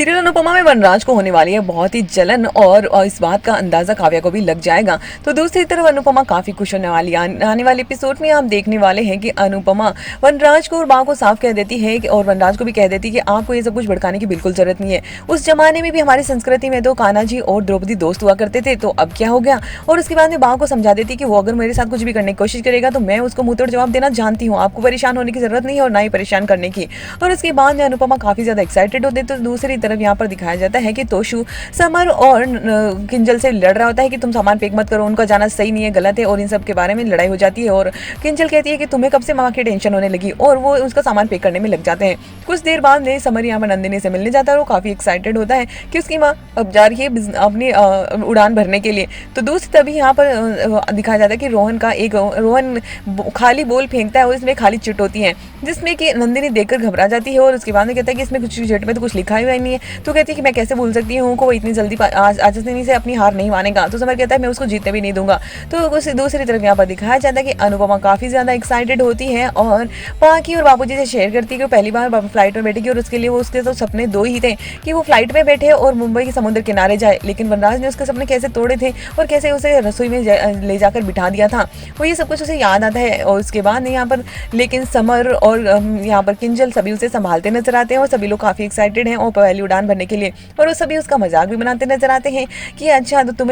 Serial Anupama में वनराज को होने वाली है बहुत ही जलन और इस बात का अंदाजा काव्या को भी लग जाएगा। तो दूसरी तरफ अनुपमा काफी खुश होने वाली है। आने वाले एपिसोड में हम देखने वाले हैं कि अनुपमा वनराज को और माँ को साफ कह देती है और वनराज को भी कह देती है कि आपको ये सब कुछ भड़काने की बिल्कुल जरूरत नहीं है। उस जमाने में भी हमारी संस्कृति में तो कान्हा जी और द्रौपदी दोस्त हुआ करते थे, तो अब क्या हो गया। और उसके बाद में माँ को समझा देती कि वो अगर मेरे साथ कुछ भी करने की कोशिश करेगा तो मैं उसको मुंह तोड़ जवाब देना जानती हूँ, आपको परेशान होने की जरूरत नहीं है और ना ही परेशान करने की। और उसके बाद में अनुपमा काफी ज्यादा एक्साइटेड होते, तो दूसरी तरफ यहाँ पर दिखाया जाता है कि तोशु समर और किंजल से लड़ रहा होता है कि तुम सामान पैक मत करो, उनका जाना सही नहीं है, गलत है, और इन सब के बारे में लड़ाई हो जाती है। और किंजल कहती है कि तुम्हें कब से मामा की टेंशन होने लगी, और वो उसका सामान पैक करने में लग जाते हैं। कुछ देर बाद में समर यहाँ पर नंदिनी से मिलने जाता है और वो काफी एक्साइटेड होता है कि उसकी माँ अब जा रही है अपनी उड़ान भरने के लिए। तो दूसरी तभी यहाँ पर दिखाया जाता है कि रोहन खाली बोल फेंकता है और इसमें खाली चिट होती है, जिसमें कि नंदिनी देखकर घबरा जाती है। और उसके बाद में कहता है कि इसमें कुछ चिट में तो कुछ लिखा हुआ नहीं है। तो कहती है कि मैं कैसे भूल सकती हूँ को इतनी जल्दी आसानी से अपनी हार नहीं मानेगा। तो समर कहता है मैं उसको जीतने भी नहीं दूंगा। तो दूसरी तरफ यहाँ पर दिखाया जाता है कि अनुपमा काफी ज्यादा एक्साइटेड होती है और पाकी और बाबूजी से शेयर करती है कि पहली बार फ्लाइट में बैठेगी और उसके लिए वो उसके तो सपने दो ही थे कि वो फ्लाइट में बैठे और मुंबई के समुद्र किनारे जाए। लेकिन वनराज ने उसके सपने कैसे तोड़े थे और कैसे उसे रसोई में ले जाकर बिठा दिया था, वो ये सब कुछ उसे याद आता है। और उसके बाद यहाँ पर लेकिन समर और यहाँ पर किंजल सभी उसे संभालते नजर आते हैं और सभी लोग काफी एक्साइटेड हैं और पहली उड़ान भरने के लिए। और वो सभी उसका मजाक भी बनाते नजर आते हैं कि अच्छा तो तुम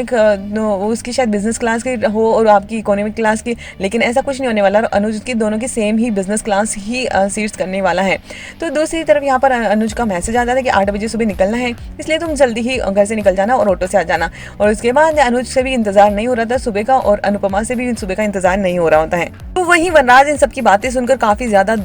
उसकी शायद बिजनेस क्लास की हो और आपकी इकोनॉमिक क्लास की, लेकिन ऐसा कुछ नहीं होने वाला। और अनुज की दोनों की सेम ही बिजनेस क्लास ही सीट्स करने वाला है। तो दूसरी तरफ यहाँ पर अनुज का मैसेज आता है कि 8 बजे सुबह निकलना है, इसलिए तुम जल्दी ही घर से निकल जाना और ऑटो से आ जाना। और उसके बाद अनुज से भी इंतजार नहीं हो रहा था सुबह का और अनुपमा से भी सुबह का इंतजार नहीं हो रहा होता है। तो वहीं वनराज इन सब की बातें सुनकर काफी ज्यादा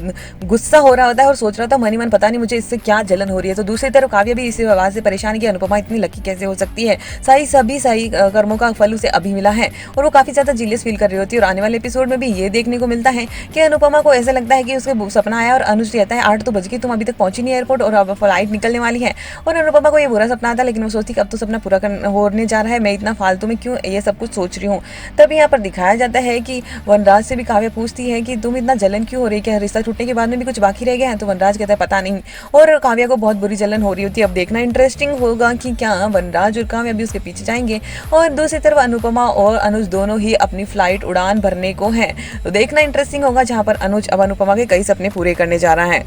गुस्सा हो रहा होता है और सोच रहा था मनी मन पता नहीं मुझे इससे क्या जलन हो रही है। तो दूसरी तरफ काव्या भी इसी आवाज से परेशान कि अनुपमा इतनी लकी कैसे हो सकती है, सभी कर्मों का फल उसे अभी मिला है। और वो काफी ज्यादा जीलियस फील कर रही होती है। और आने वाले एपिसोड में भी ये देखने को मिलता है कि अनुपमा को ऐसा लगता है कि उसके सपना आया और अनुज कहता है 8 तो बज गई, तुम अभी तक पहुंची नहीं एयरपोर्ट और अब फ्लाइट निकलने वाली है। और अनुपमा को ये बुरा सपना आता, लेकिन वो सोचती कि अब तो सपना पूरा होने जा रहा है, मैं इतना फालतू में क्यों ये सब कुछ सोच रही हूँ। तभी यहाँ पर दिखाया जाता है कि वनराज से भी काव्या पूछती है कि तुम इतना जलन क्यों हो रही है, क्या रिश्ता टूटने के बाद में भी कुछ बाकी रह गया है। तो वनराज कहता है पता नहीं। और काव्या को बहुत बुरी जलन हो रही होती है। अब देखना इंटरेस्टिंग होगा कि क्या वनराज और काव्या भी उसके पीछे जाएंगे। और दूसरी तरफ अनुपमा और अनुज दोनों ही अपनी फ्लाइट उड़ान भरने को हैं। तो देखना इंटरेस्टिंग होगा, जहां पर अनुज अब अनुपमा के कई सपने पूरे करने जा रहा है।